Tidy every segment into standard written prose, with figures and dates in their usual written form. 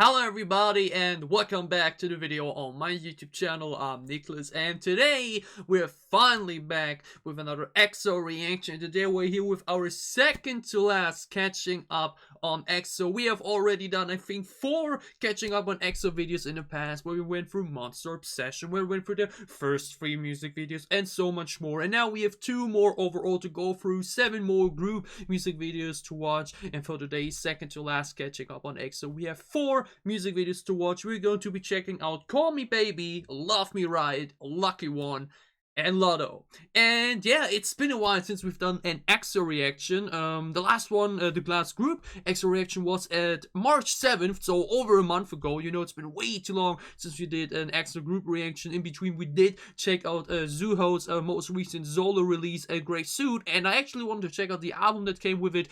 Hello everybody and welcome back to the video on my YouTube channel. I'm Nicholas and today we're finally back with another EXO reaction. Today we're here with our second to last Catching Up on EXO. We have already done I think 4 Catching Up on EXO videos in the past where we went through Monster Obsession, where we went through the first 3 music videos and so much more. And now we have 2 more overall to go through, 7 more group music videos to watch, and for today's second to last Catching Up on EXO we have 4 music videos to watch. We're going to be checking out Call Me Baby, Love Me Right, Lucky One, and Lotto. And yeah, it's been a while since we've done an EXO reaction. The last one, the last group EXO reaction was at March 7th, so over a month ago. You know, it's been way too long since we did an EXO group reaction. In between, we did check out Zuho's most recent solo release, A Grey Suit, and I actually wanted to check out the album that came with it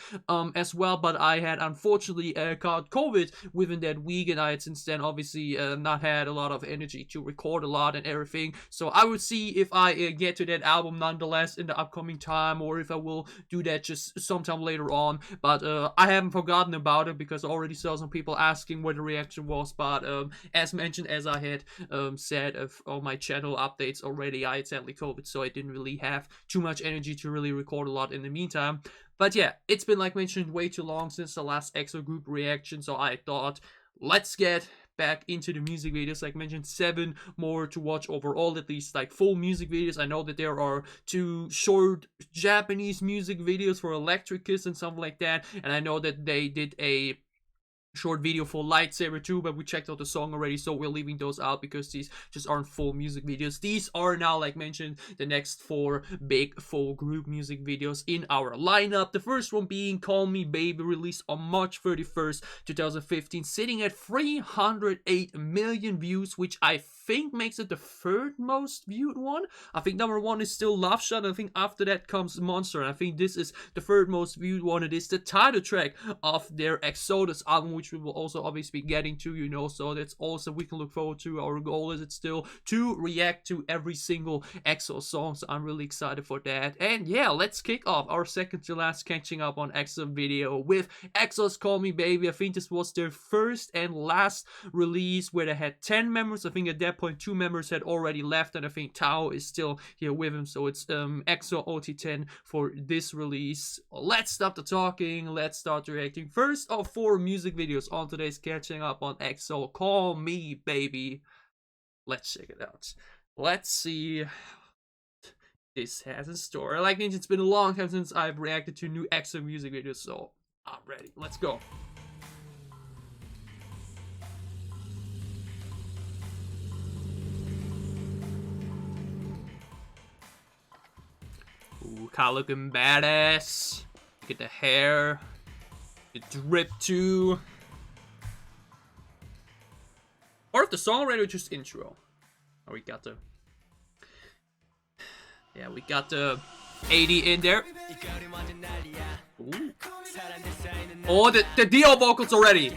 as well, but I had unfortunately caught COVID within that week, and I had since then obviously not had a lot of energy to record a lot and everything. So I would see if I get to that album nonetheless in the upcoming time, or if I will do that just sometime later on. But I haven't forgotten about it because I already saw some people asking what the reaction was. But as mentioned, as I had said of all my channel updates already, I had sadly COVID, so I didn't really have too much energy to really record a lot in the meantime. But yeah, it's been, like mentioned, way too long since the last EXO group reaction, so I thought let's get back into the music videos. Like mentioned, 7 more to watch overall, at least like full music videos. I know that there are 2 short Japanese music videos for Electric Kiss and something like that, and I know that they did a short video for Lightsaber too, but we checked out the song already, so we're leaving those out because these just aren't full music videos. These are now, like mentioned, the next 4 big full group music videos in our lineup. The first one being Call Me Baby, released on March 31st 2015, sitting at 308 million views, which I think makes it the 3rd most viewed one. I think number 1 is still Love Shot, and I think after that comes Monster, and I think this is the 3rd most viewed one. It is the title track of their Exodus album, which we will also obviously be getting to, you know, so that's also we can look forward to. Our goal is it still to react to every single EXO song, so I'm really excited for that. And yeah, let's kick off our second to last Catching Up on EXO video with EXO's Call Me Baby. I think this was their first and last release where they had 10 members. I think at that point 2 members had already left, and I think Tao is still here with him, so it's EXO OT10 for this release. Let's stop the talking, let's start reacting. First of 4 music videos on today's Catching Up on EXO, Call Me Baby. Let's check it out. Let's see what this has in store. Like it's been a long time since I've reacted to new EXO music videos, so I'm ready. Let's go. Ooh, Kyle looking badass. Look at the hair. The drip too. Or if the song already was just intro. Oh, we got the... Yeah, we got the 80 in there. Ooh. Oh, the Dio vocals already.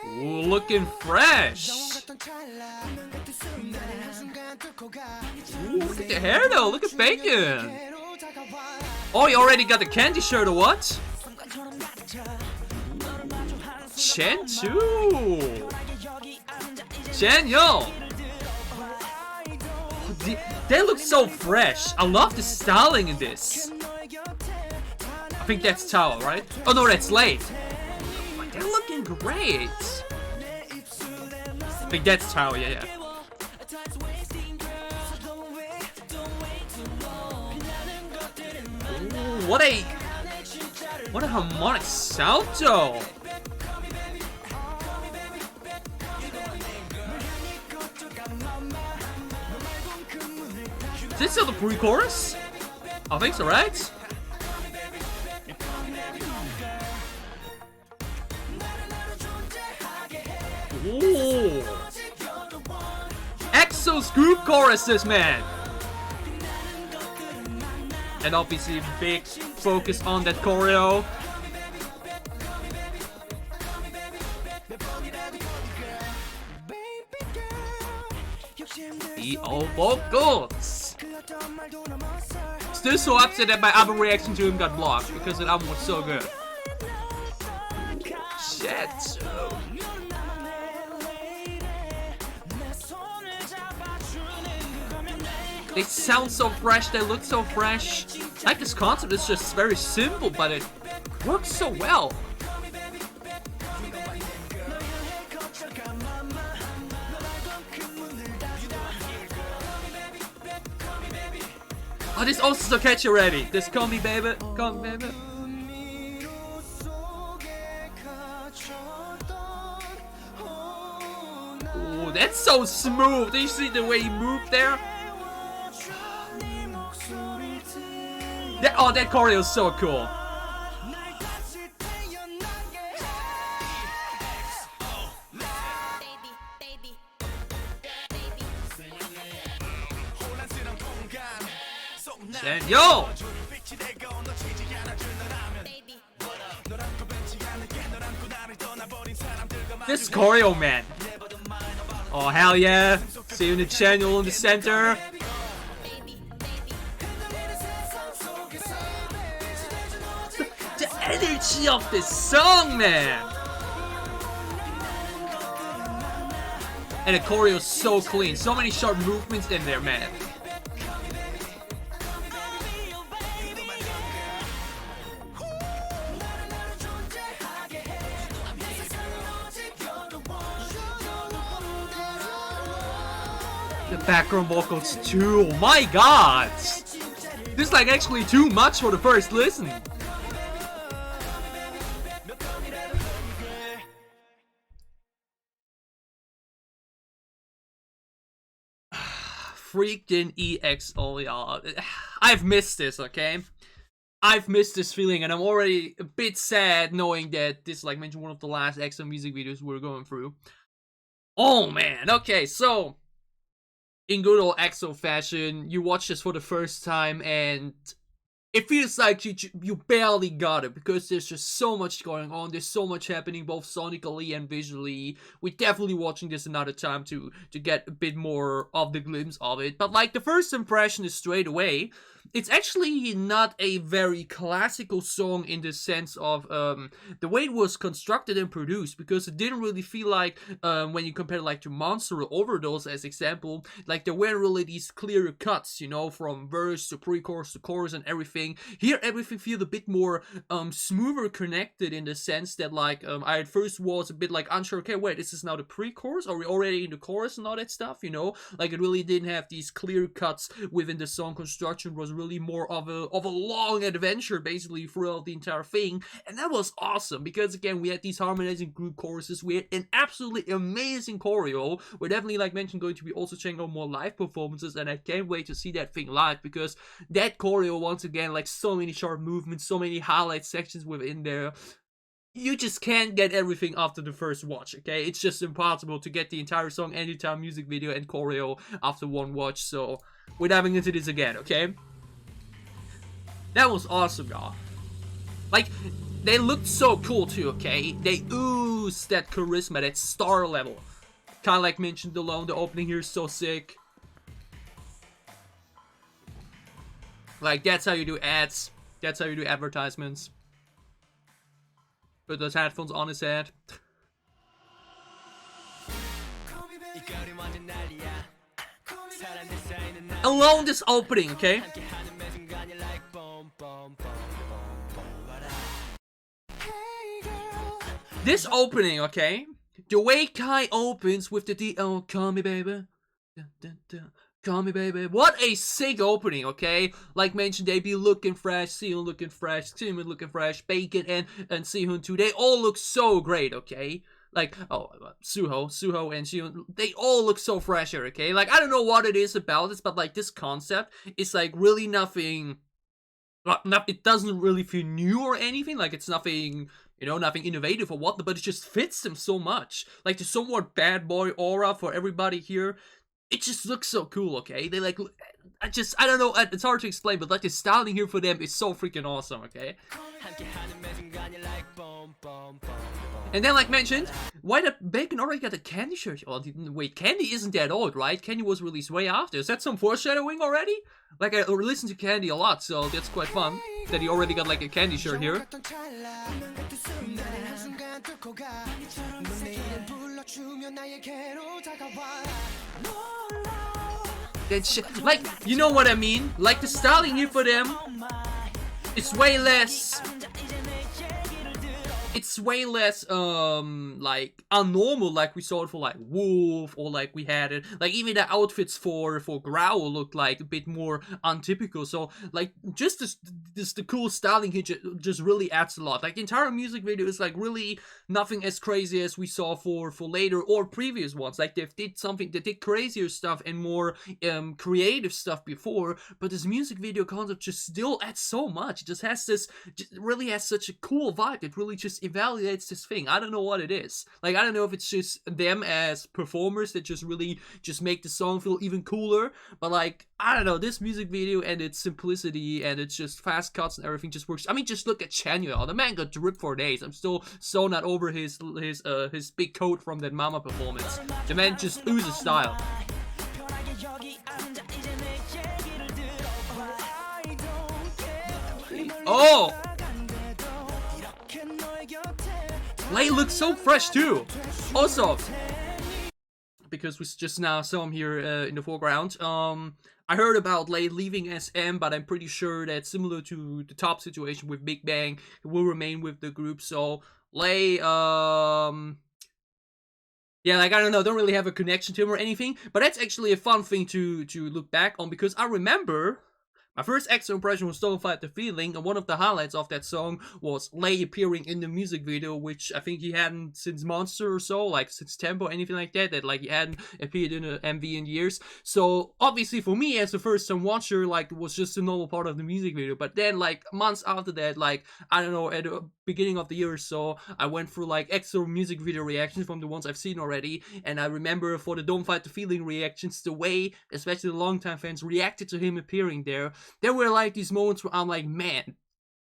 Ooh, looking fresh. Ooh, look at the hair though. Look at Bacon. Oh, you already got the candy shirt or what? Chen too. Chen, yo. They look so fresh. I love the styling in this. I think that's Tao, right? Oh no, that's Lei. They're looking great. I think that's Tao, yeah. Ooh, what a harmonic salto. Is this still the pre-chorus? I think so, right? Ooh. EXO's group choruses, man. And obviously big focus on that choreo. The old vocals. Still so upset that my album reaction to him got blocked because the album was so good. shit. They sound so fresh, they look so fresh. Like, this concept is just very simple, but it works so well. Oh, this also so catchy already. This call me baby, call me baby. Oh, that's so smooth. Do you see the way he moved there? Oh, that choreo is so cool. And yo! This choreo, man. Oh, hell yeah. See you in the channel in the center. The energy of this song, man. And the choreo is so clean. So many sharp movements in there, man. The background vocals too. Oh my god! This is like actually too much for the first listen. Freaking EXO, y'all. I've missed this, okay? I've missed this feeling, and I'm already a bit sad knowing that this, like mentioned, one of the last EXO music videos we're going through. Oh man, okay, so in good old EXO fashion, you watch this for the first time and it feels like you barely got it because there's just so much going on. There's so much happening both sonically and visually. We're definitely watching this another time to get a bit more of the glimpse of it. But like the first impression is straight away, it's actually not a very classical song in the sense of the way it was constructed and produced, because it didn't really feel like when you compare it like to Monster or Overdose as example, like there weren't really these clear cuts, you know, from verse to pre-chorus to chorus and everything. Here everything feels a bit more smoother connected in the sense that like I at first was a bit like unsure, okay, wait, is this now the pre-chorus? Are we already in the chorus and all that stuff, you know? Like it really didn't have these clear cuts within the song construction. Was really more of a long adventure basically throughout the entire thing, and that was awesome because again we had these harmonizing group choruses, we had an absolutely amazing choreo. We're definitely, like mentioned, going to be also checking out more live performances, and I can't wait to see that thing live because that choreo, once again, like so many sharp movements, so many highlight sections within there. You just can't get everything after the first watch, okay? It's just impossible to get the entire song and the entire music video and choreo after one watch, so we're diving into this again, okay? That was awesome, y'all. Like, they looked so cool too, okay? They oozed that charisma, that star level. Kinda like mentioned alone, the opening here is so sick. Like, that's how you do ads. That's how you do advertisements. Put those headphones on his head. Alone this opening, okay? This opening, okay? The way Kai opens with the oh, call me baby. Dun, dun, dun. Call me baby. What a sick opening, okay? Like mentioned, they be looking fresh, Sehun looking fresh, Jimin looking fresh, Bacon and Sehun too. They all look so great, okay? Like, oh, Suho and Sehun, they all look so fresh here, okay? Like, I don't know what it is about this, but like this concept is like really nothing. It doesn't really feel new or anything. Like it's nothing, you know, nothing innovative or whatnot, but it just fits them so much. Like the somewhat bad boy aura for everybody here. It just looks so cool, okay? They like, I don't know, it's hard to explain, but like the styling here for them is so freaking awesome, okay? And then, like mentioned, why did Bacon already got a Candy shirt? Well, wait, Candy isn't that old, right? Candy was released way after. Is that some foreshadowing already? Like, I listen to Candy a lot, so that's quite fun that he already got like a Candy shirt here. That shit, like, you know what I mean? Like the styling here for them, it's way less. It's way less like unnormal, like we saw it for like Wolf, or like we had it like even the outfits for Growl looked like a bit more untypical. So like just this the cool styling here just really adds a lot. Like the entire music video is like really nothing as crazy as we saw for later or previous ones. Like they did crazier stuff and more creative stuff before, but this music video concept just still adds so much. It just has this, really has such a cool vibe. It really just evaluates this thing. I don't know what it is. Like I don't know if it's just them as performers that just really just make the song feel even cooler, but like I don't know, this music video and its simplicity and it's just fast cuts and everything just works. I mean, just look at Chanyeol. The man got dripped for days. I'm still so not over his big coat from that Mama performance. The man just oozes style. Oh! Lay looks so fresh too. Also, because we just now saw him here in the foreground, I heard about Lay leaving SM, but I'm pretty sure that similar to the top situation with Big Bang, he will remain with the group. So Lay, yeah, like I don't know, don't really have a connection to him or anything, but that's actually a fun thing to look back on, because I remember my first EXO impression was Don't Fight the Feeling, and one of the highlights of that song was Lay appearing in the music video, which I think he hadn't since Monster or so, like since Tempo, anything like that like he hadn't appeared in an MV in years. So obviously for me as a first time watcher, like it was just a normal part of the music video. But then like months after that, like I don't know, at the beginning of the year or so, I went through like EXO music video reactions from the ones I've seen already, and I remember for the Don't Fight the Feeling reactions, the way especially the longtime fans reacted to him appearing there. There were like these moments where I'm like, man,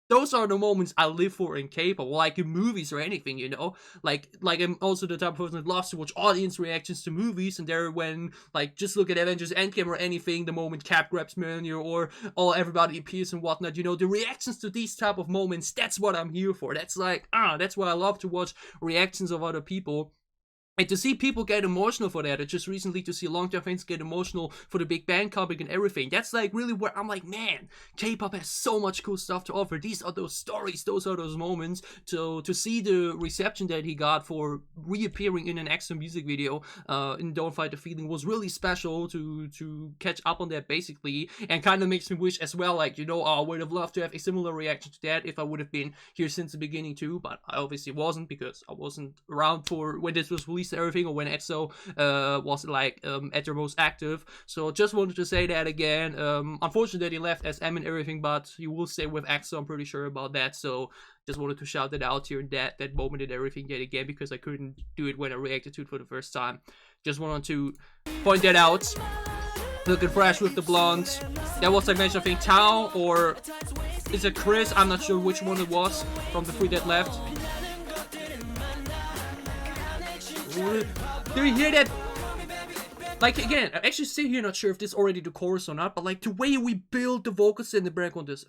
those are the moments I live for in K-pop, like in movies or anything, you know? Like I'm also the type of person that loves to watch audience reactions to movies, and there when, like, just look at Avengers Endgame or anything, the moment Cap grabs Mjolnir or everybody appears and whatnot, you know, the reactions to these type of moments, that's what I'm here for. That's like, that's why I love to watch reactions of other people. And to see people get emotional for that, just recently to see long-term fans get emotional for the Big Bang comic and everything, that's like really where I'm like, man, K-pop has so much cool stuff to offer. These are those stories, those are those moments. To see the reception that he got for reappearing in an EXO music video in Don't Fight the Feeling was really special to catch up on that basically, and kind of makes me wish as well, like, you know, I would have loved to have a similar reaction to that if I would have been here since the beginning too, but I obviously wasn't because I wasn't around for when this was released and everything, or when EXO was like at their most active. So just wanted to say that again. Unfortunately that he left SM and everything, but he will stay with EXO, I'm pretty sure about that. So just wanted to shout that out here, that moment and everything yet again, because I couldn't do it when I reacted to it for the first time. Just wanted to point that out. Looking fresh with the blondes. That was, like mentioned, I think Tao, or is it Chris? I'm not sure which one it was from the three that left. Do you hear that? Like, again, I'm actually sitting here not sure if this is already the chorus or not, but like the way we build the vocals in the background, this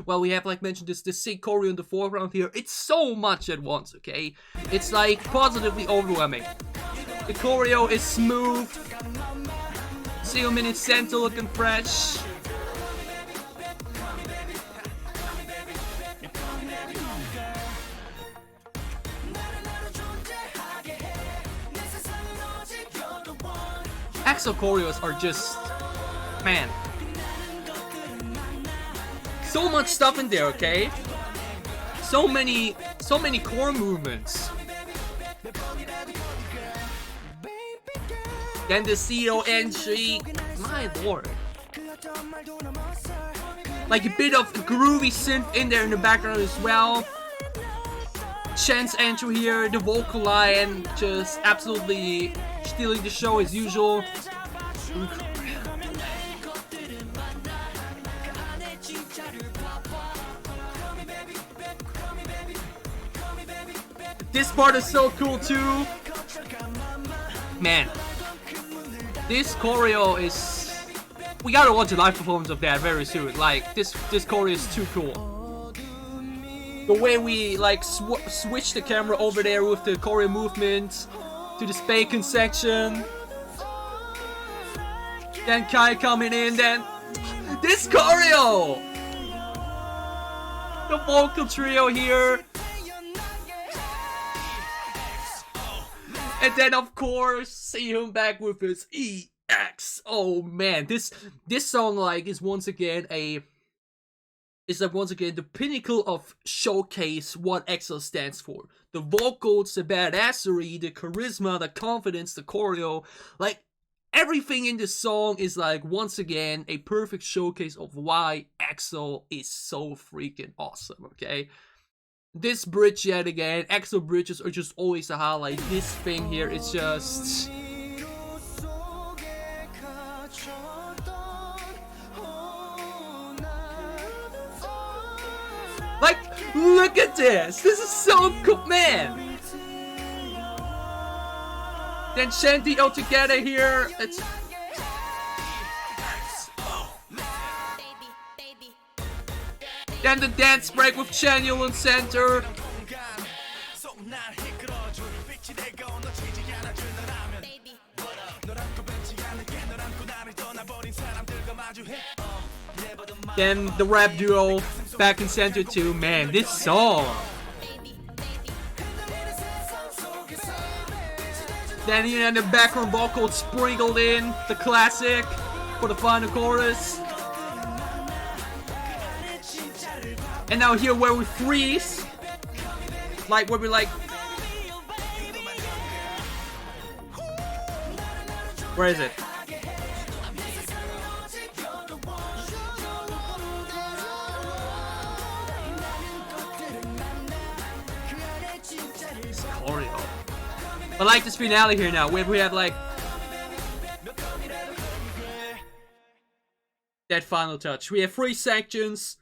well, we have, like mentioned, this sick choreo in the foreground here. It's so much at once, okay? It's like positively overwhelming. The choreo is smooth, 0 minute center looking fresh. EXO choreos are just, man, so much stuff in there, okay? So many core movements. Then the CEO entry, my lord. Like a bit of groovy synth in there in the background as well. Chan's entry here, the vocal line, just absolutely stealing the show as usual. This part is so cool too. Man, this choreo is... we gotta watch a live performance of that very soon. Like, this choreo is too cool. The way we like switch the camera over there with the choreo movement to the bacon section. Then Kai coming in, then this choreo! The vocal trio here. And then of course, see him back with his EX. Oh man, this song like is once again the pinnacle of showcase what EXO stands for. The vocals, the badassery, the charisma, the confidence, the choreo, like everything in this song is like once again a perfect showcase of why EXO is so freaking awesome, okay? This bridge yet again, EXO bridges are just always a highlight. This thing here is just... like, look at this! This is so cool, man! Then Shanty all together here. It's... Then the dance break with Chanyeol in center. Then the rap duo back in center too. Man, this song. Then you know the background vocal sprinkled in, the classic for the final chorus. And now here where we freeze, like where we like, where is it? Choreo. I like this finale here now, where we have like that final touch. We have 3 sections.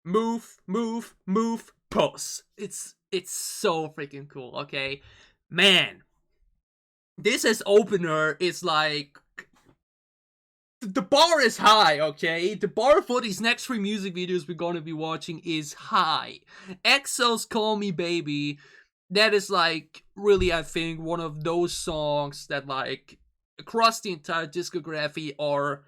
Move, move, move, pause. It's so freaking cool, okay? Man, this as opener is like... the bar is high, okay? The bar for these next 3 music videos we're gonna be watching is high. EXO's Call Me Baby, that is like, really I think, one of those songs that like, across the entire discography are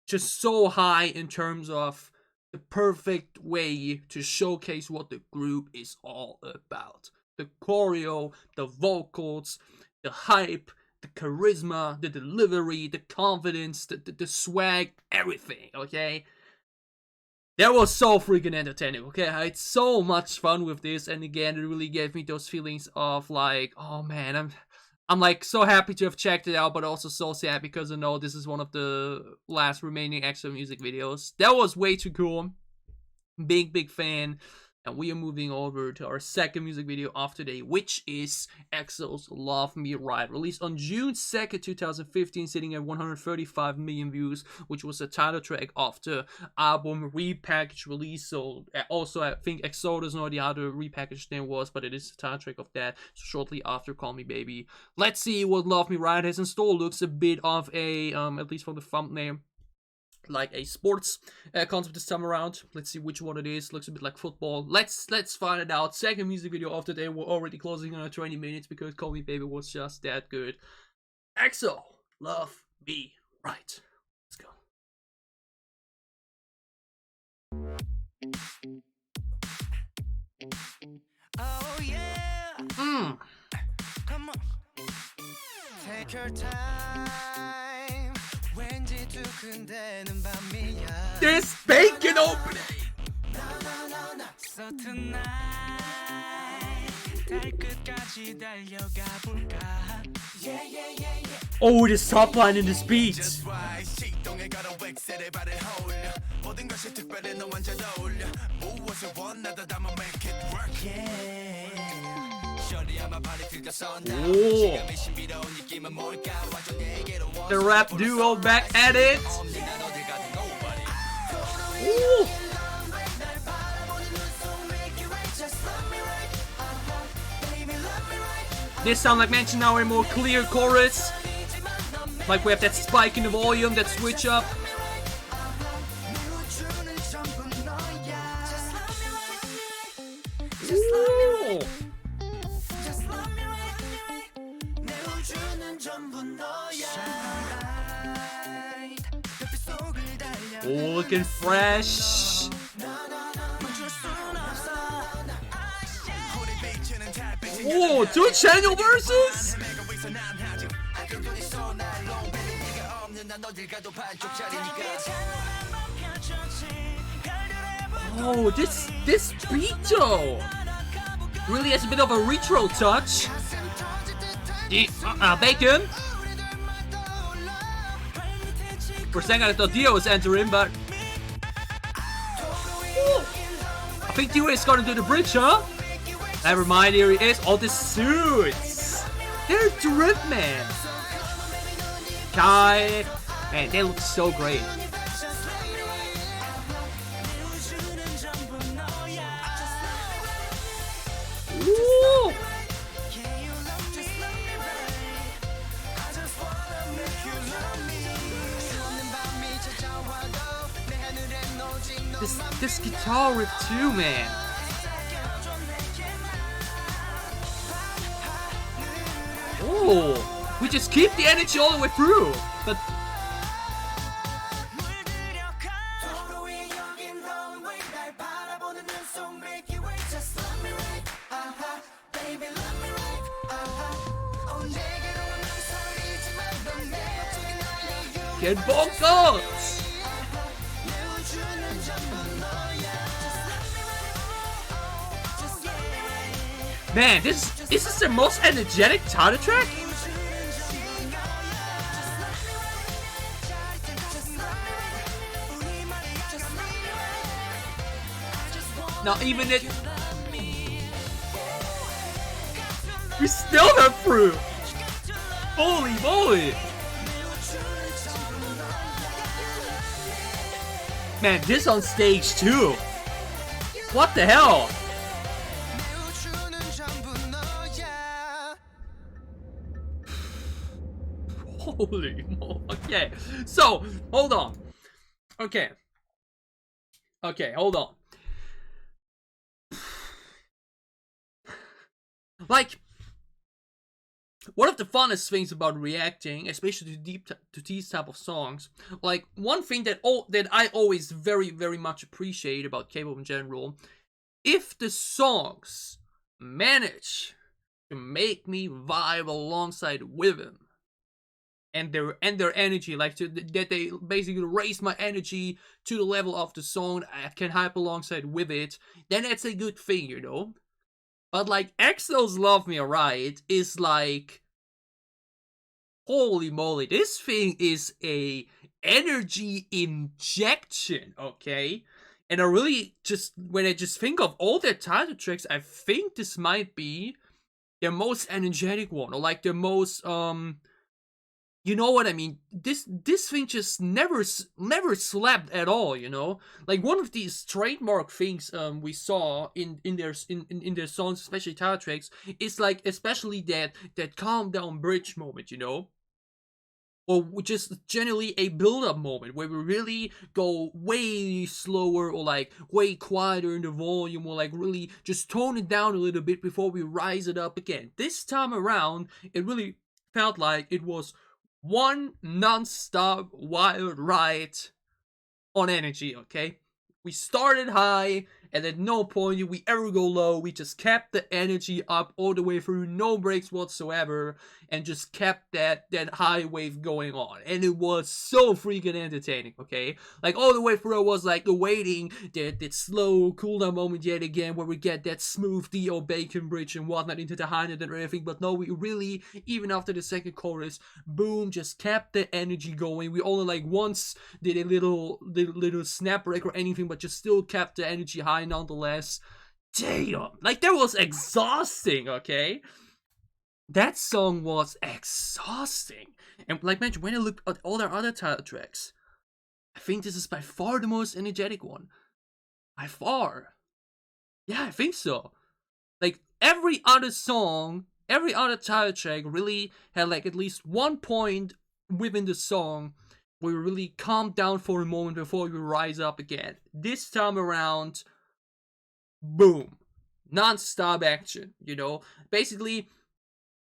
just so high in terms of the perfect way to showcase what the group is all about. The choreo, the vocals, the hype, the charisma, the delivery, the confidence, the swag, everything, okay? That was so freaking entertaining, okay? I had so much fun with this, and again, it really gave me those feelings of like, oh man, I'm like so happy to have checked it out, but also so sad because I know this is one of the last remaining EXO music videos. That was way too cool. Big fan. And we are moving over to our second music video of today, which is EXO's Love Me Right, released on June 2nd, 2015, sitting at 135 million views, which was the title track of the album repackaged release. So also I think EXO doesn't know how the repackaged name was, but it is the title track of that. So shortly after Call Me Baby. Let's see what Love Me Right has in store. Looks a bit of a, at least from the thumbnail, like a sports concept this time around. Let's see which one it is. Looks a bit like football. Let's find it out. Second music video of the day. We're already closing on 20 minutes because Call Me Baby was just that good. EXO, Love Me Right. Let's go. Oh yeah. Come on. Take your time. This bacon opening! So tonight, oh, this top line in this beat! Ooh. The rap duo back at it. Ooh. This sound like mentioned now a more clear chorus. Like we have that spike in the volume, that switch up. Ooh. Oh, looking fresh. Oh, 2 channel verses? Oh, this beat though really has a bit of a retro touch. Bacon. For a second I thought Dio was entering, but I think Dio is gonna do the bridge, huh? Never mind, here he is. All the suits. They're drip, man. Kai. Man, they look so great. Ooh. This guitar riff too, man. Oh, we just keep the energy all the way through. But get vocals. Man, this is the most energetic title track. Not even it. We still got through. Holy moly! Man, this on stage too. What the hell? Holy moly. Okay, so hold on. Okay, hold on. Like, one of the funnest things about reacting, especially to these type of songs, like one thing that I always very, very much appreciate about K-pop in general, if the songs manage to make me vibe alongside with them, and their energy, like that they basically raise my energy to the level of the song, I can hype alongside with it, then that's a good thing, you know. But like EXO's Love Me Right is like, holy moly, this thing is a energy injection, okay? And I really just, when I just think of all their title tracks, I think this might be their most energetic one, or like their most, you know what I mean? This thing just never slept at all, you know? Like one of these trademark things we saw in their songs, especially title tracks, is like especially that calm down bridge moment, you know? Or just generally a build-up moment where we really go way slower or like way quieter in the volume, or like really just tone it down a little bit before we rise it up again. This time around, it really felt like it was one non-stop wild ride on energy, okay? We started high, and at no point did we ever go low. We just kept the energy up all the way through, no breaks whatsoever, and just kept that high wave going on. And it was so freaking entertaining, okay? Like all the way through, it was like awaiting that slow cool down moment yet again, where we get that smooth Dio Bacon bridge and whatnot into the high note and everything. But no, we really, even after the second chorus, boom, just kept the energy going. We only like once did a little snap break or anything, but just still kept the energy high nonetheless. Damn, like that was exhausting, okay? That song was exhausting. And like mentioned, when I look at all their other title tracks, I think this is by far the most energetic one. By far. Yeah, I think so. Like every other song, every other title track really had like at least one point within the song where we really calm down for a moment before we rise up again. This time around, boom. non-stop action, you know? Basically,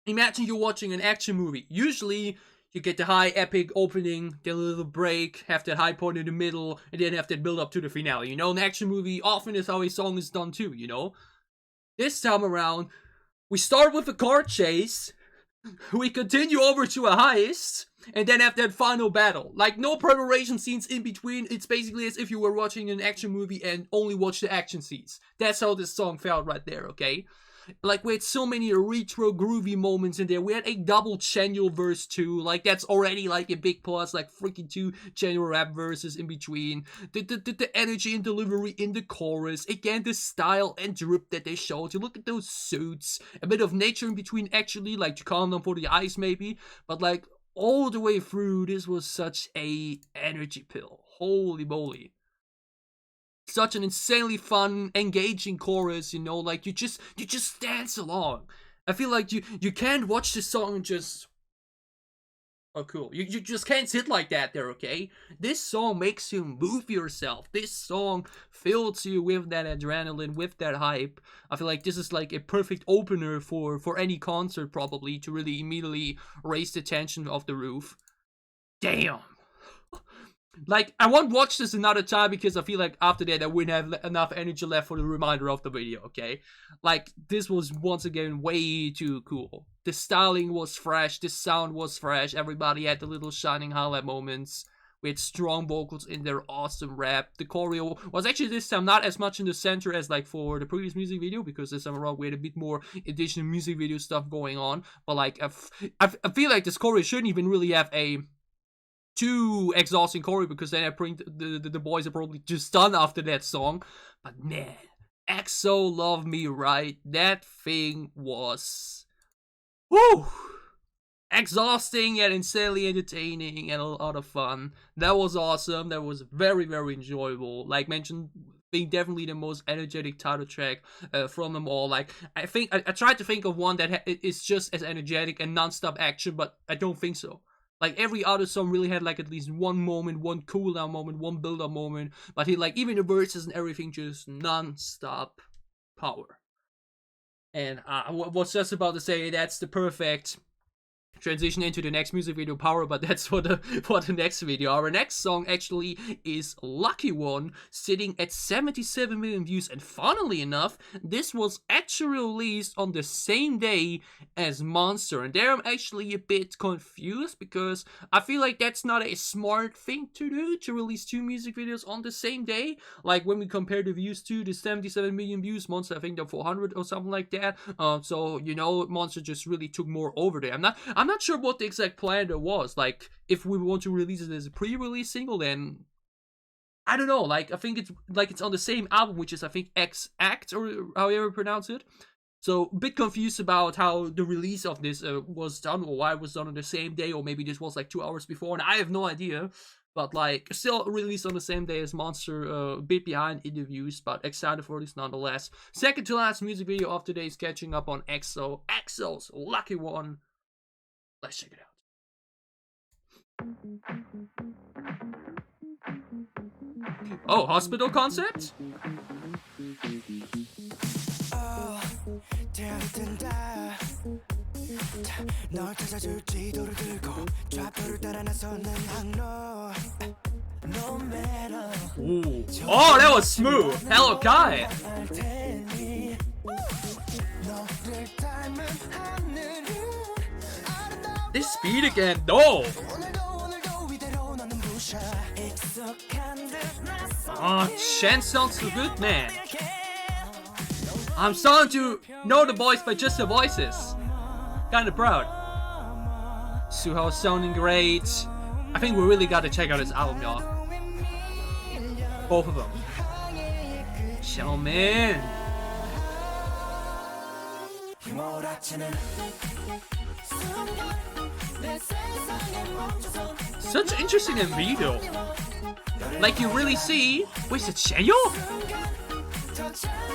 imagine you're watching an action movie. Usually, you get the high epic opening, then a little break, have that high point in the middle, and then have that build up to the finale. You know, an action movie often is how a song is done too, you know? This time around, we start with a car chase, we continue over to a heist, and then have that final battle. Like, no preparation scenes in between. It's basically as if you were watching an action movie and only watch the action scenes. That's how this song felt right there, okay? Like, we had so many retro groovy moments in there. We had a double channel verse too. Like, that's already like a big plus. Like, freaking 2 channel rap verses in between. The energy and delivery in the chorus. Again, the style and drip that they showed. You look at those suits. A bit of nature in between, actually. Like, to calm down for the eyes, maybe. But, like, all the way through, this was such a energy pill. Holy moly. Such an insanely fun, engaging chorus, you know, like, you just dance along. I feel like you can't watch this song and just, oh cool, you just can't sit like that there, okay? This song makes you move yourself. This song fills you with that adrenaline, with that hype. I feel like this is like a perfect opener for any concert, probably, to really immediately raise the tension off the roof. Damn. Like, I won't watch this another time because I feel like after that I wouldn't have enough energy left for the remainder of the video, okay? Like, this was once again way too cool. The styling was fresh, the sound was fresh, everybody had the little shining highlight moments. We had strong vocals in their awesome rap. The choreo was actually this time not as much in the center as like for the previous music video, because this time around we had a bit more additional music video stuff going on. But like, I feel like this choreo shouldn't even really have a too exhausting choreo, because then I bring the boys are probably just done after that song. But man, EXO Love Me Right, that thing was, woo, exhausting yet insanely entertaining and a lot of fun. That was awesome. That was very, very enjoyable. Like mentioned, being definitely the most energetic title track from them all. Like, I think I tried to think of one that is just as energetic and non-stop action, but I don't think so. Like, every other song really had, like, at least one moment, one cooldown moment, one build-up moment. But he, like, even the verses and everything, just non-stop power. And I was just about to say, that's the perfect transition into the next music video, Power, but that's for the next video. Our next song actually is Lucky One, sitting at 77 million views, and funnily enough, this was actually released on the same day as Monster, and there I'm actually a bit confused, because I feel like that's not a smart thing to do, to release 2 music videos on the same day. Like, when we compare the views to the 77 million views, Monster I think they're 400 or something like that, so, you know, Monster just really took more over there. I'm not sure what the exact plan there was. Like, if we want to release it as a pre-release single, then I don't know. Like, I think it's on the same album, which is I think X Act, or however you pronounce it. So a bit confused about how the release of this was done, or why it was done on the same day, or maybe this was like 2 hours before, and I have no idea. But like, still released on the same day as Monster, a bit behind in the views, but excited for this nonetheless. Second to last music video of today is Catching Up On EXO. EXO's Lucky One. Let's check it out. Oh, hospital concept? Ooh. Oh, that was smooth. Hello, Kai. This speed again, no! Oh, Chen sounds so good, man. I'm starting to know the boys by just the voices. Kinda proud. Suho's sounding great. I think we really gotta check out his album, y'all. Both of them. Xiaomin. Such an interesting MV though. Like, you really see. Wait, is it Xianyu?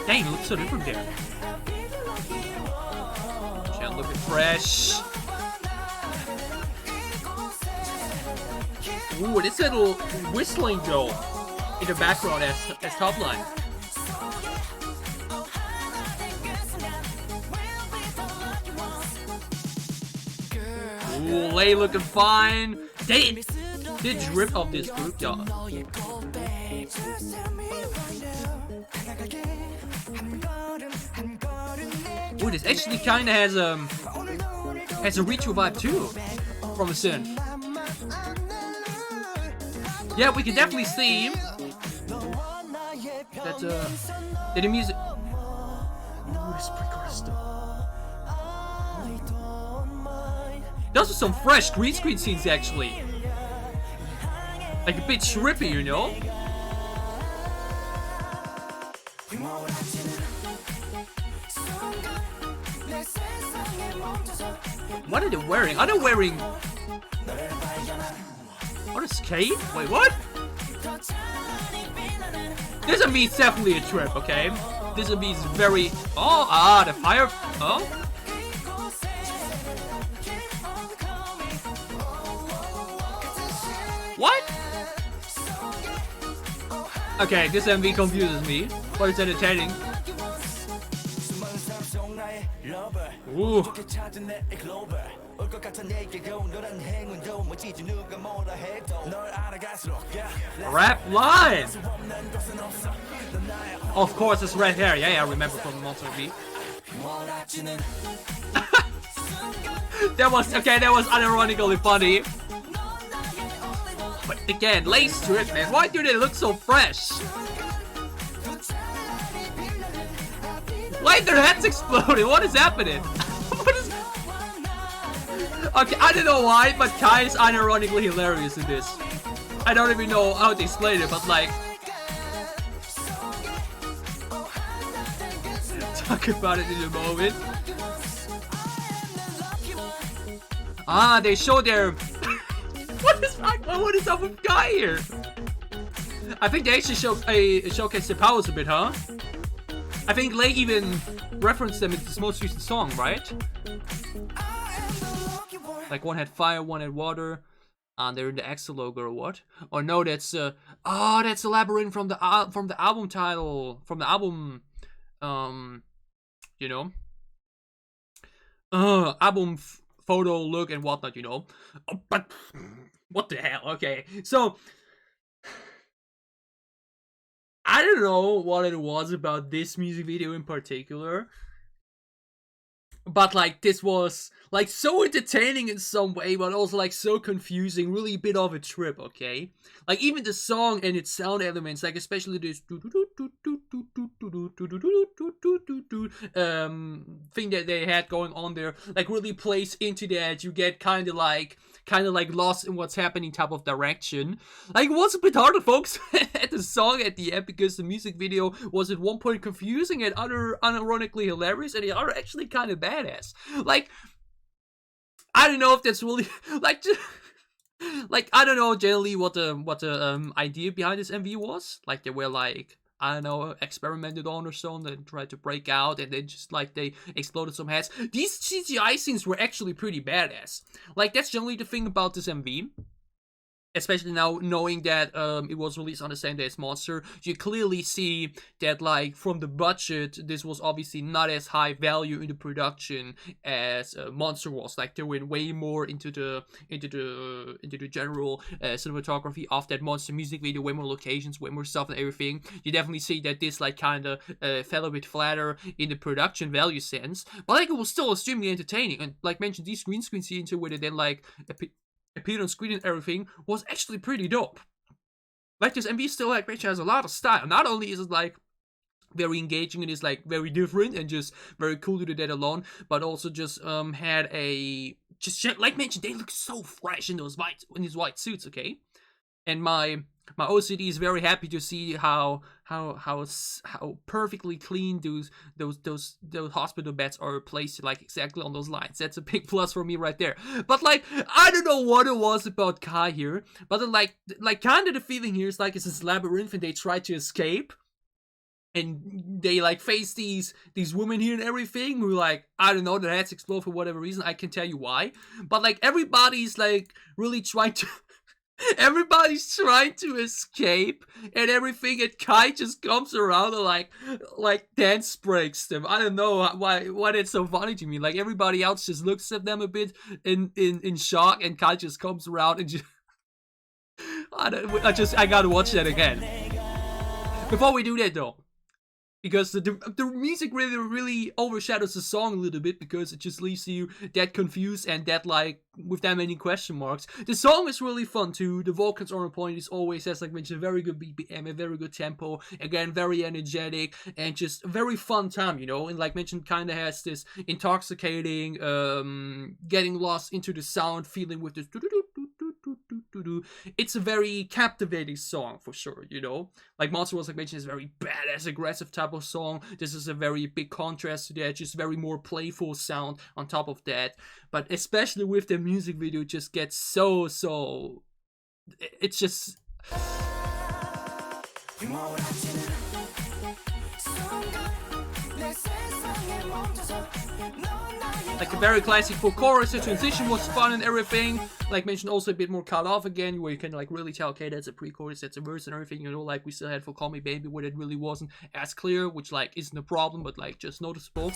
Dang, it looks so different there. Xian looking fresh. Ooh, this little whistling though in the background as top line. Ooh, Lay looking fine. They drip off this group, y'all. Ooh, this actually kinda has a retro vibe too, from a synth. Yeah, we can definitely see that the music. Ooh, this pre-chorus stuff. Those are some fresh green screen scenes actually. Like a bit trippy, you know? What are they wearing? Are they wearing... What is skate? Wait, what? This MV is definitely a trip, okay? This MV is very... Oh, the fire... Oh? What? Okay, this MV confuses me, but it's entertaining. Ooh. Rap line! Of course, it's red hair. Yeah, I remember from Monster MV. That was unironically funny. But again, lace strip, man. Why do they look so fresh? Why their heads exploding? What is happening? What is... Okay, I don't know why, but Kai is unironically hilarious in this. I don't even know how to explain it, but like... Talk about it in a moment. Ah, they show their... What is up with Kai here? I think they actually showcase their powers a bit, huh? I think Lay even referenced them in his most recent song, right? Like one had fire, one had water, and they're in the EXO logo or what? Or no, that's that's a labyrinth from the album title, from the album, you know, album photo look and whatnot, you know. Oh, but what the hell? Okay, so. I don't know what it was about this music video in particular, but like this was like so entertaining in some way, but also like so confusing, really a bit of a trip, okay? Like even the song and its sound elements, like especially this thing that they had going on there, like really plays into that. You get kind of like lost in what's happening type of direction. Like it was a bit hard to focus at the song at the end because the music video was at one point confusing and unironically hilarious, and the other actually kind of badass. Like I don't know if that's really like I don't know generally what the idea behind this MV was. Like they were like, I don't know, experimented on or so, and then tried to break out, and then just like they exploded some heads. These CGI scenes were actually pretty badass. Like that's generally the thing about this MV. Especially now knowing that it was released on the same day as Monster, you clearly see that like from the budget, this was obviously not as high value in the production as Monster was. Like they went way more into the general cinematography of that Monster music video, way more locations, way more stuff and everything. You definitely see that this like kind of fell a bit flatter in the production value sense, but like it was still extremely entertaining. And like mentioned, these green screen scenes where they then like appeared on screen and everything was actually pretty dope. Like this MV still like actually has a lot of style. Not only is it like very engaging and is like very different and just very cool to do that alone, but also just had a just like mentioned, they look so fresh in those these white suits, okay? And my OCD is very happy to see how perfectly clean those hospital beds are placed like exactly on those lines. That's a big plus for me right there. But like I don't know what it was about Kai here, but then, like kind of the feeling here is like it's this labyrinth and they try to escape. And they like face these women here and everything who like, I don't know, their heads explode for whatever reason. I can tell you why. But like everybody's like really trying to Everybody's trying to escape and everything, and Kai just comes around and like dance breaks them. I don't know why it's so funny to me. Like everybody else just looks at them a bit in shock, and Kai just comes around and just I gotta watch that again. Before we do that though, because the music really overshadows the song a little bit, because it just leaves you that confused and that like with that many question marks. The song is really fun too. The vocals are on point. It always has, like mentioned, a very good BPM, a very good tempo. Again, very energetic and just a very fun time, you know. And like mentioned, kind of has this intoxicating, getting lost into the sound feeling with this. It's a very captivating song for sure, you know. Like Monster was like mentioned, is a very badass, aggressive type of song. This is a very big contrast to that, just very more playful sound on top of that. But especially with the music video, it just gets so it's just like a very classic full chorus. The transition was fun and everything. Like mentioned, also a bit more cut off again, where you can like really tell, okay, that's a pre-chorus, that's a verse and everything, you know. Like we still had for Call Me Baby, where it really wasn't as clear, which like isn't a problem, but like just noticeable.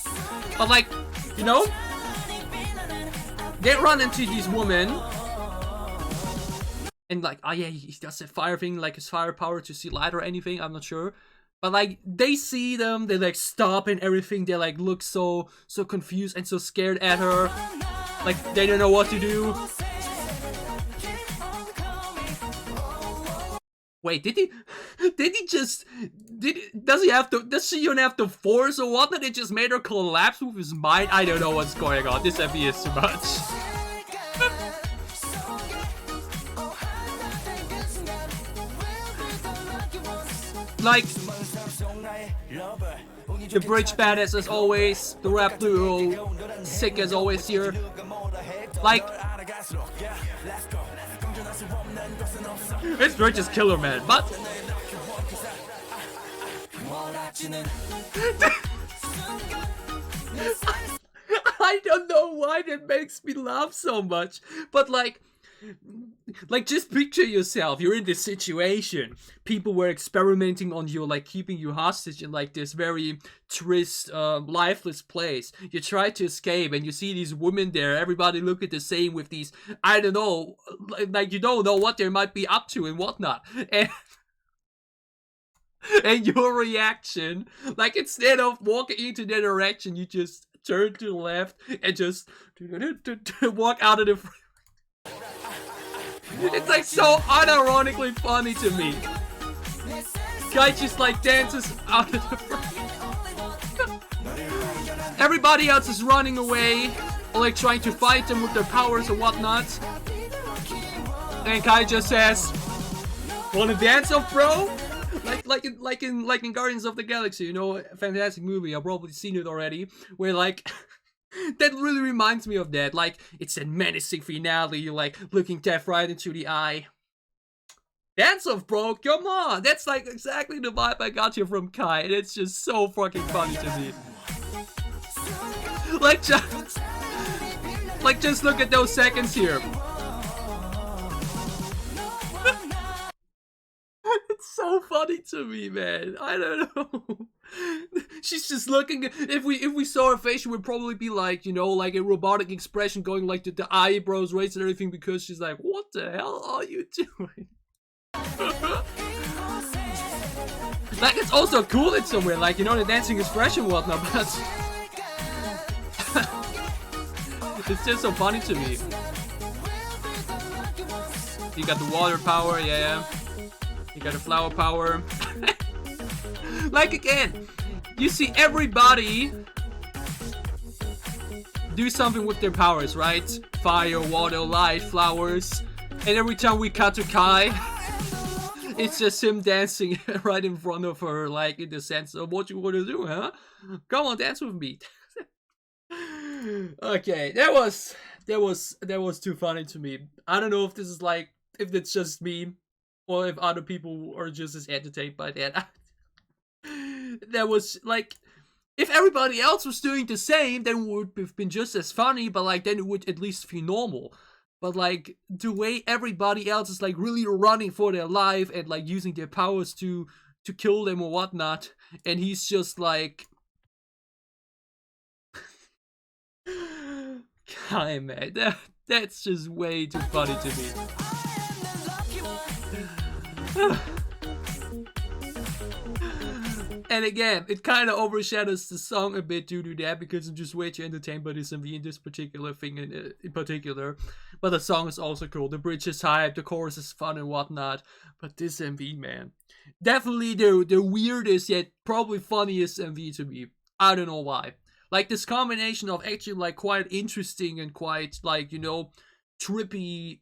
But like, you know, they run into these women, and like, oh yeah, he does that fire thing, like his fire power to see light or anything, I'm not sure. But like, they see them, they like stop and everything, they like look so confused and so scared at her. Like, they don't know what to do. Wait, does she even have the force or whatnot? They just made her collapse with his mind? I don't know what's going on. This MV is too much. Like, the bridge badass as always, the rap duo sick as always here. Like, this bridge is killer, man. But I don't know why that makes me laugh so much, but like just picture yourself, you're in this situation, people were experimenting on you, like keeping you hostage in like this very trist, lifeless place. You try to escape and you see these women there, everybody looking the same with these, I don't know, like you don't know what they might be up to and whatnot, and your reaction, like instead of walking into their direction, you just turn to the left and just walk out of the It's like so unironically funny to me. Guy just like dances out of the front. Everybody else is running away, or like trying to fight them with their powers or whatnot. And Kai just says, "Wanna dance off, bro?" Like in Guardians of the Galaxy, you know, a fantastic movie. I've probably seen it already. Where like. That really reminds me of that. Like, it's a menacing finale. You're like looking death right into the eye. Dance off, bro. Come on. That's like exactly the vibe I got here from Kai. And it's just so fucking funny to me. Like, just look at those seconds here. It's so funny to me, man. I don't know. She's just looking. If we saw her face, she would probably be like, you know, like a robotic expression, going like the eyebrows raised and everything, because she's like, what the hell are you doing? Like, it's also cool in somewhere, like, you know, the dancing is fresh and whatnot, but it's just so funny to me. You got the water power, yeah. You got the flower power. Like, again, you see everybody do something with their powers, right? Fire, water, light, flowers. And every time we cut to Kai, it's just him dancing right in front of her, like in the sense of, what you want to do, huh? Come on, dance with me. Okay, that was too funny to me. I don't know if this is like, if it's just me, or if other people are just as entertained by that. That was like, if everybody else was doing the same, then it would have been just as funny, but like then it would at least feel normal. but like the way everybody else is like really running for their life and like using their powers to kill them or whatnot, and he's just like, Kai, man, that's just way too funny to me. And again, it kind of overshadows the song a bit due to that, because I'm just way too entertained by this MV in this particular thing in particular. But the song is also cool. The bridge is hype, the chorus is fun and whatnot. But this MV, man, definitely the weirdest yet probably funniest MV to me. I don't know why. Like this combination of actually like quite interesting and quite like, you know, trippy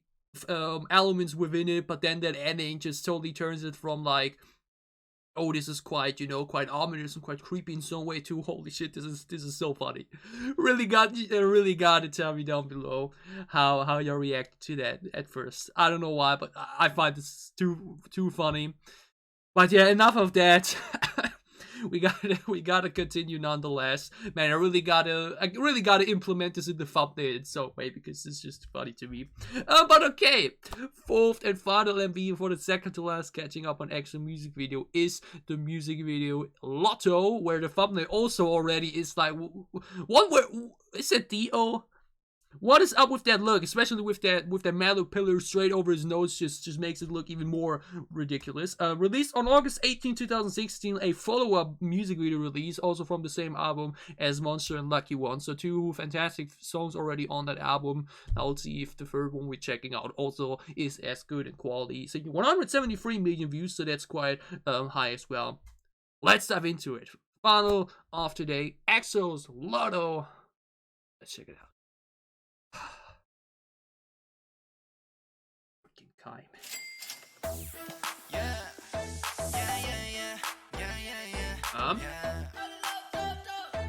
elements within it, but then that ending just totally turns it from like, oh, this is quite, you know, quite ominous and quite creepy in some way too. Holy shit, this is so funny. Really got to tell me down below how you react to that at first. I don't know why, but I find this too funny. But yeah, enough of that. we gotta continue nonetheless. Man, I really gotta implement this in the thumbnail in some way, because it's just funny to me. But okay, fourth and final MV for the second to last Catching Up on EXO music video is the music video Lotto, where the thumbnail also already is like, one word, is it D-O? What is up with that look, especially with that metal pillar straight over his nose, just makes it look even more ridiculous. Released on August 18, 2016, a follow-up music video release, also from the same album as Monster and Lucky One. So two fantastic songs already on that album. Now let's see if the third one we're checking out also is as good in quality. So 173 million views, so that's quite high as well. Let's dive into it. Final of today, EXO's Lotto. Let's check it out. Kai.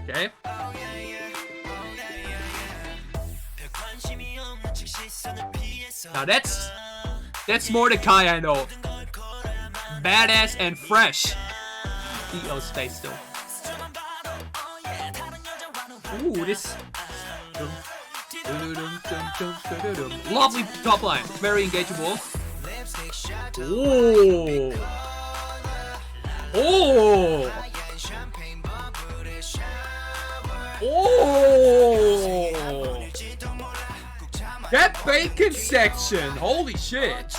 Okay. Now that's more the Kai I know. Badass and fresh. EO stay still. Ooh, this. Lovely top line, very engageable. Oh, oh, oh! That bacon section, holy shit!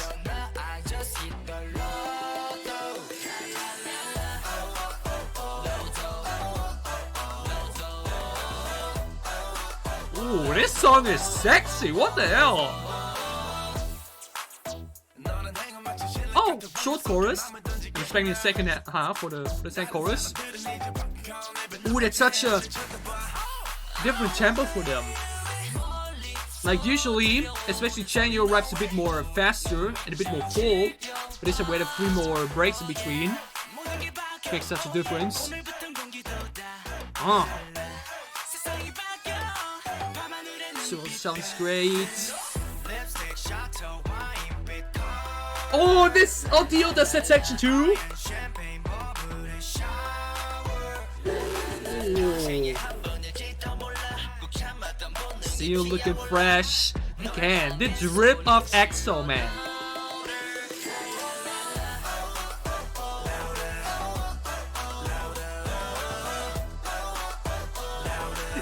Ooh, this song is sexy. What the hell? Oh, short chorus. I'm expecting the second half for the second chorus. Ooh, that's such a different tempo for them. Like usually, especially Chanyeol raps a bit more faster and a bit more full, but this is where the 3 more breaks in between. Makes such a difference. So sounds great. Oh, this Dio does that section too. Still looking fresh. Again, the drip of EXO, man.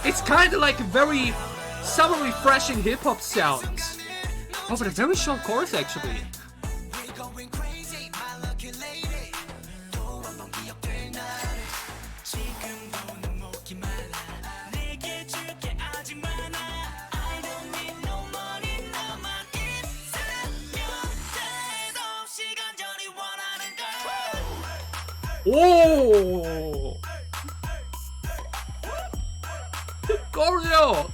It's kind of like a very summer refreshing hip hop sound. Oh, but a very short chorus actually. Oh! Choreo!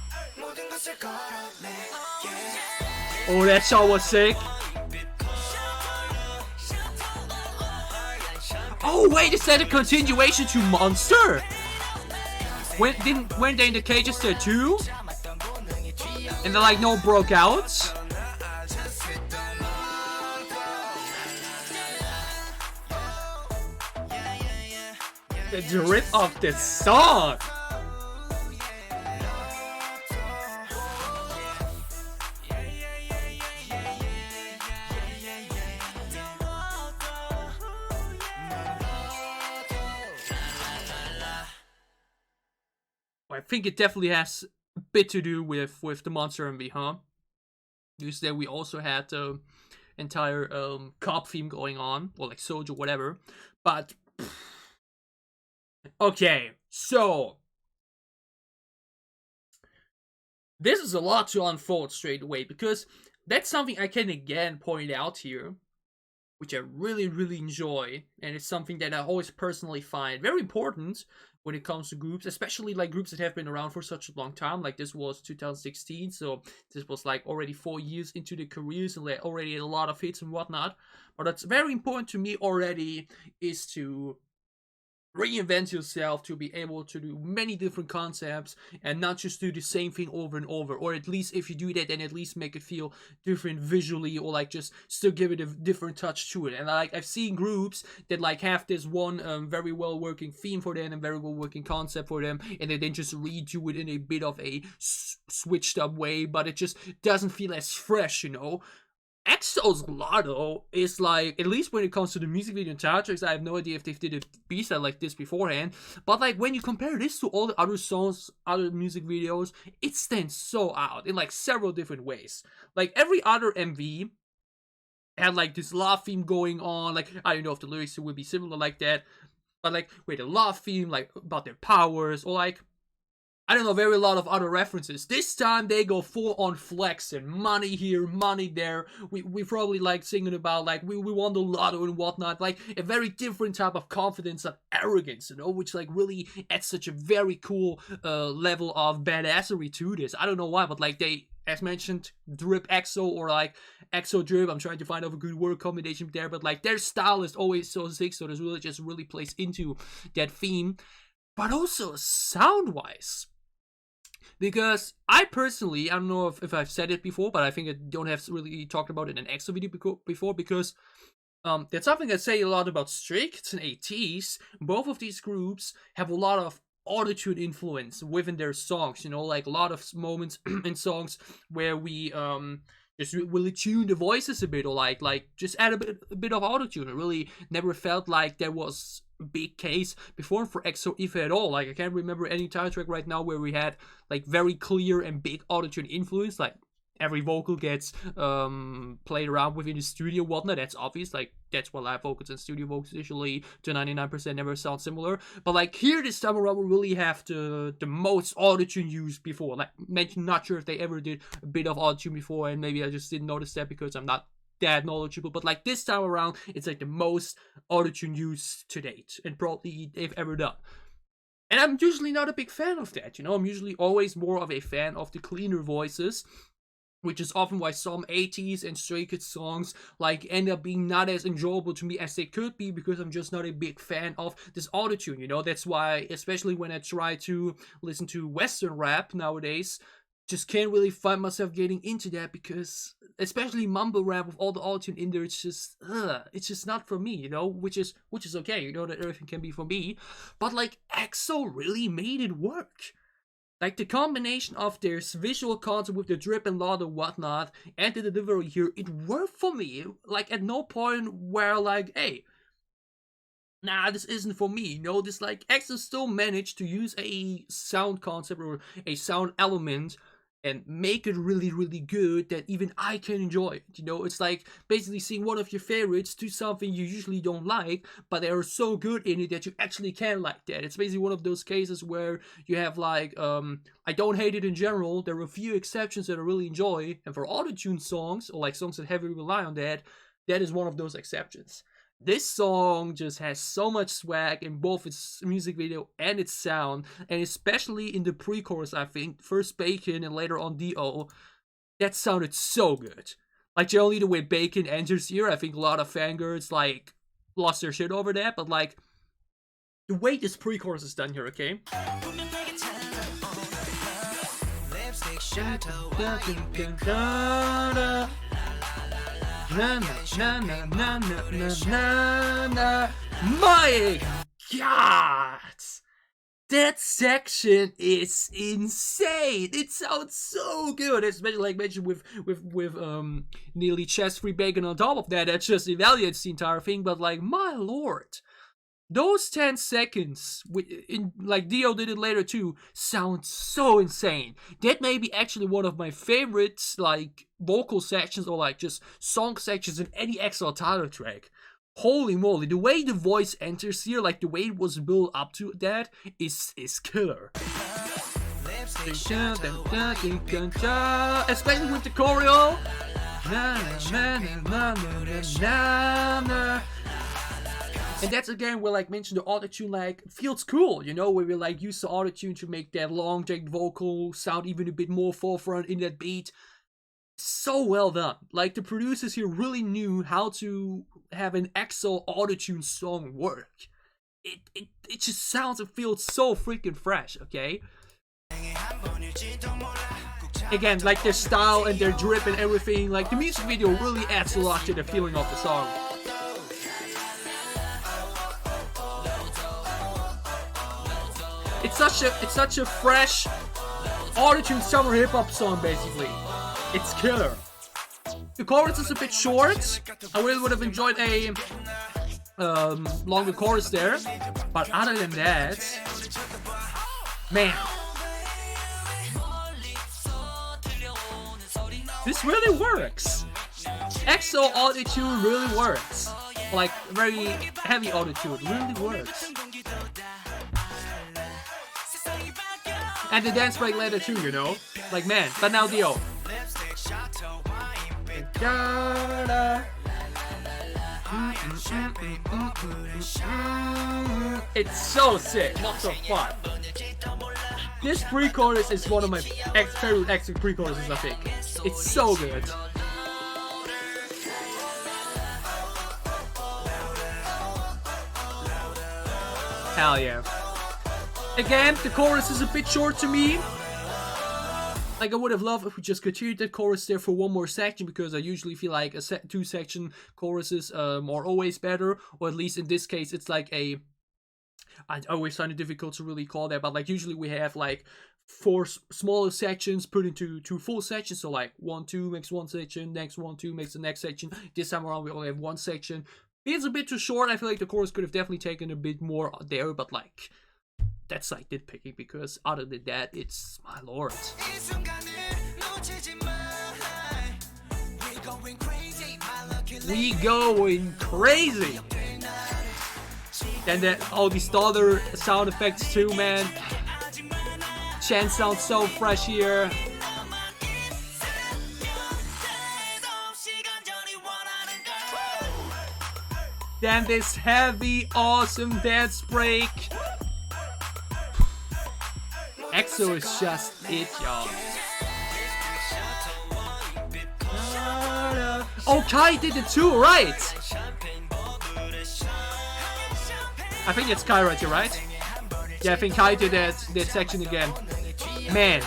Oh, that shot was sick. Oh wait, is that a continuation to Monster? Weren't they in the cages there too? And they like no broke out? The drip of the song. I think it definitely has a bit to do with the Monster MV, huh? Because then we also had the entire cop theme going on, or like Soldier, whatever. But okay, so this is a lot to unfold straight away, because that's something I can again point out here, which I really, really enjoy, and it's something that I always personally find very important when it comes to groups, especially like groups that have been around for such a long time. Like this was 2016, so this was like already 4 years into the careers and like already a lot of hits and whatnot. But that's very important to me already, is to reinvent yourself, to be able to do many different concepts and not just do the same thing over and over. Or at least if you do that, then at least make it feel different visually, or like just still give it a different touch to it. And like I've seen groups that like have this one very well working theme for them and very well working concept for them, and they then just redo it in a bit of a switched up way, but it just doesn't feel as fresh, you know. EXO's Lotto is like, at least when it comes to the music video and soundtracks, I have no idea if they did a B-side like this beforehand, but like when you compare this to all the other songs, other music videos, it stands so out in like several different ways. Like every other MV had like this love theme going on, like I don't know if the lyrics would be similar like that, but like with a love theme, like about their powers, or like I don't know, very a lot of other references. This time they go full on flex and money here, money there. We probably like singing about like we won the lotto and whatnot. Like a very different type of confidence and arrogance, you know, which like really adds such a very cool level of badassery to this. I don't know why, but like they, as mentioned, drip EXO, or like EXO drip. I'm trying to find out a good word combination there, but like their style is always so sick, so this really just really plays into that theme. But also sound-wise, because I personally, I don't know if I've said it before, but I think I don't have really talked about it in an EXO video before, because that's something I say a lot about Stray Kids and ATEEZ. Both of these groups have a lot of autotune influence within their songs, you know, like a lot of moments in songs where we just really tune the voices a bit, or like just add a bit of autotune. It really never felt like there was big case before for EXO, if at all. Like I can't remember any title track right now where we had like very clear and big autotune influence. Like every vocal gets played around within the studio, whatnot. That's obvious. Like that's what live vocals and studio vocals usually to 99% never sound similar. But like here this time around, we really have the most autotune used before. Like mentioned, not sure if they ever did a bit of autotune before, and maybe I just didn't notice that because I'm not that knowledgeable, but like this time around, it's like the most autotune used to date, and probably they've ever done. And I'm usually not a big fan of that, you know. I'm usually always more of a fan of the cleaner voices, which is often why some ATEEZ and Stray Kids songs like end up being not as enjoyable to me as they could be, because I'm just not a big fan of this autotune, you know. That's why, especially when I try to listen to Western rap nowadays, just can't really find myself getting into that, because especially mumble rap with all the autotune in there, it's just not for me, you know, which is okay, you know, that everything can be for me. But like EXO really made it work. Like the combination of their visual concept with the drip and Lotto whatnot and the delivery here, it worked for me. Like at no point where like, hey, nah, this isn't for me, you know. This like EXO still managed to use a sound concept or a sound element and make it really, really good that even I can enjoy it, you know. It's like basically seeing one of your favorites do something you usually don't like, but they are so good in it that you actually can like that. It's basically one of those cases where you have like, I don't hate it in general, there are a few exceptions that I really enjoy, and for autotune songs, or like songs that heavily rely on that, that is one of those exceptions. This song just has so much swag in both its music video and its sound, and especially in the pre-chorus, I think, first Bacon and later on D.O., that sounded so good. Like, generally the way Bacon enters here, I think a lot of fangirls, like, lost their shit over that, but like, the way this pre-chorus is done here, okay? Na na na na na na na na. My God, that section is insane. It sounds so good, especially like mentioned with nearly chest free Bacon on top of that. That just evaluates the entire thing. But like, my lord, those 10 seconds, in like Dio did it later too, sound so insane. That may be actually one of my favorites, like vocal sections or like just song sections in any EXO title track. Holy moly, the way the voice enters here, like the way it was built up to that, is killer. Especially with the choreo. And that's again where, like mentioned, the autotune like feels cool, you know, where we like use the autotune to make that long jagged vocal sound even a bit more forefront in that beat. So well done. Like the producers here really knew how to have an EXO autotune song work. It just sounds and feels so freaking fresh, okay? Again, like their style and their drip and everything, like the music video really adds a lot to the feeling of the song. It's such a fresh autotune summer hip hop song basically. It's killer. The chorus is a bit short. I really would have enjoyed a longer chorus there, but other than that, man, this really works. EXO autotune really works. Like very heavy autotune really works. And the dance break later too, you know? Like man, but now Dio. It's so sick, not so fun. This pre-chorus is one of my favorite EXO pre-choruses, I think. It's so good. Hell yeah. Again, the chorus is a bit short to me. Like, I would have loved if we just continued the chorus there for one more section, because I usually feel like two section choruses are always better, or at least in this case, it's like I always find it difficult to really call that, but like usually we have like 4 smaller sections put into 2 full sections, so like 1, 2 makes one section, next 1, 2 makes the next section. This time around we only have one section. It's a bit too short. I feel like the chorus could have definitely taken a bit more there, but like, that's like nitpicking, because other than that, it's my lord. We going crazy. And then all these other sound effects too, man. Chen sounds so fresh here. Then this heavy, awesome dance break. EXO is just it, y'all. Oh, Kai did it too, right? I think it's Kai right here, right? Yeah, I think Kai did that section again. Man.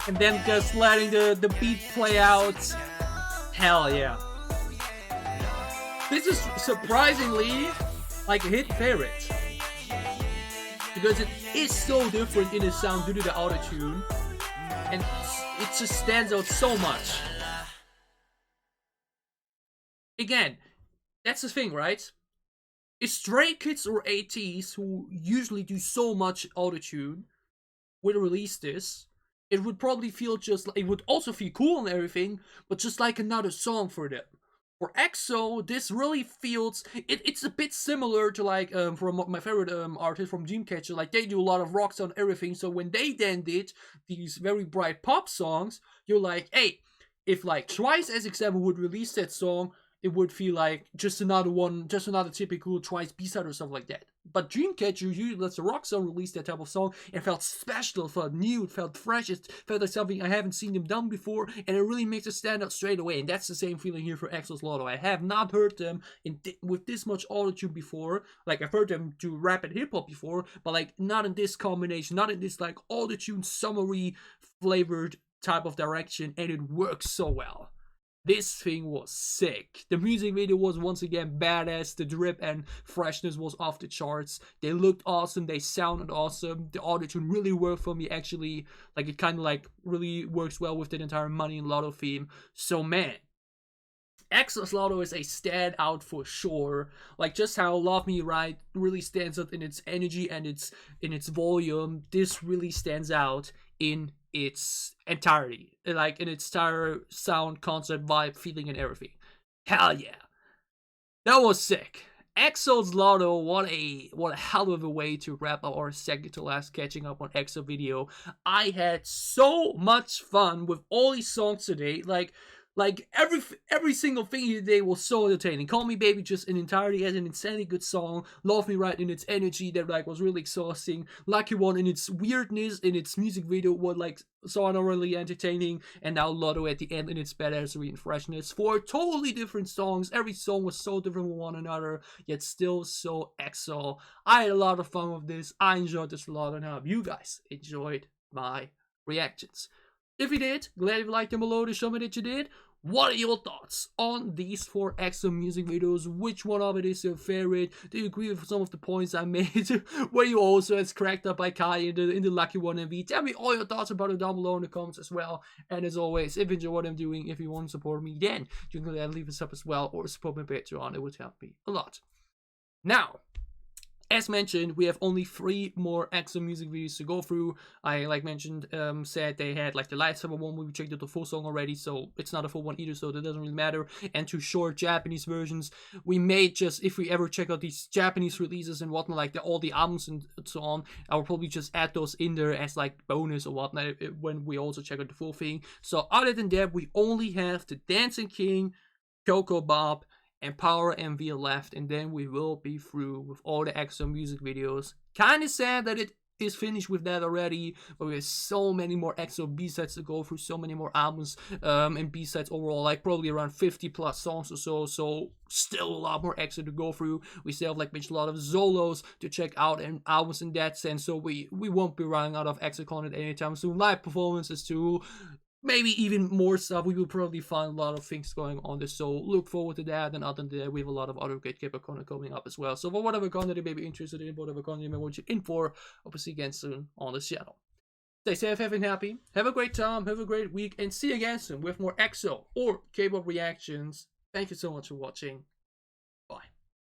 And then just letting the beat play out. Hell yeah. This is surprisingly like a hit favorite, because it is so different in its sound due to the autotune, and it just stands out so much. Again, that's the thing, right? If Stray Kids or ATs, who usually do so much autotune, would release this, it would probably feel just like, it would also feel cool and everything, but just like another song for them. For EXO, this really feels, it's a bit similar to like, from my favorite artist from Dreamcatcher, like they do a lot of rock sound and everything, so when they then did these very bright pop songs, you're like, hey, if like Twice as example would release that song, it would feel like just another one, just another typical Twice B-side or something like that. But Dreamcatcher usually lets the rock song release that type of song, and felt special, it felt new, it felt fresh, it felt like something I haven't seen them done before, and it really makes it stand out straight away. And that's the same feeling here for EXO's Lotto. I have not heard them with this much autotune before. Like, I've heard them do rap and hip-hop before, but like not in this combination, not in this like autotune summery flavored type of direction, and it works so well. This thing was sick. The music video was once again badass. The drip and freshness was off the charts. They looked awesome. They sounded awesome. The audio-tune really worked for me, actually. Like, it kind of like really works well with the entire Money in Lotto theme. So man, EXO's Lotto is a standout for sure. Like, just how Love Me Right really stands out in its energy and in its volume. This really stands out in its entirety, like in its entire sound, concept, vibe, feeling, and everything. Hell yeah, that was sick. EXO's Lotto, what a hell of a way to wrap up our second to last Catching Up on EXO video. I had so much fun with all these songs today. Like every single thing today was so entertaining. Call Me Baby just in entirety as an insanely good song. Love Me Right in its energy that like was really exhausting. Lucky One in its weirdness, in its music video was like so really entertaining. And now Lotto at the end in its badassery and freshness. 4 totally different songs. Every song was so different from one another, yet still so EXO. I had a lot of fun with this. I enjoyed this a lot, and I hope you guys enjoyed my reactions. If you did, glad if you liked them below to show me that you did. What are your thoughts on these 4 EXO music videos? Which one of it is your favorite? Do you agree with some of the points I made? Were you also as cracked up by Kai in the Lucky One MV? Tell me all your thoughts about it down below in the comments as well. And as always, if you enjoy what I'm doing, if you want to support me, then you can leave a sub as well or support my Patreon. It would help me a lot. Now, as mentioned, we have only 3 more EXO music videos to go through. I, like mentioned, said they had like the lightsaber one where we checked out the full song already, so it's not a full one either, so that doesn't really matter. And 2 short Japanese versions. We may just, if we ever check out these Japanese releases and whatnot, like all the albums and so on, I will probably just add those in there as like bonus or whatnot when we also check out the full thing. So other than that, we only have the Dancing King, Coco Bob, and Power MV left, and then we will be through with all the EXO music videos. Kinda sad that it is finished with that already, but we have so many more EXO B-sides to go through, so many more albums and B-sides overall, like probably around 50 plus songs or so still a lot more EXO to go through. We still have, like mentioned, a lot of solos to check out and albums in that sense, so we won't be running out of EXO content anytime soon. Live performances too, maybe even more stuff. We will probably find a lot of things going on this, so look forward to that. And other than that, we have a lot of other great K-pop content coming up as well. So for whatever content you may be interested in, whatever content you may want you in for, I'll see you again soon on this channel. Stay safe, have been happy, have a great time, have a great week, and see you again soon with more EXO or K-pop reactions. Thank you so much for watching.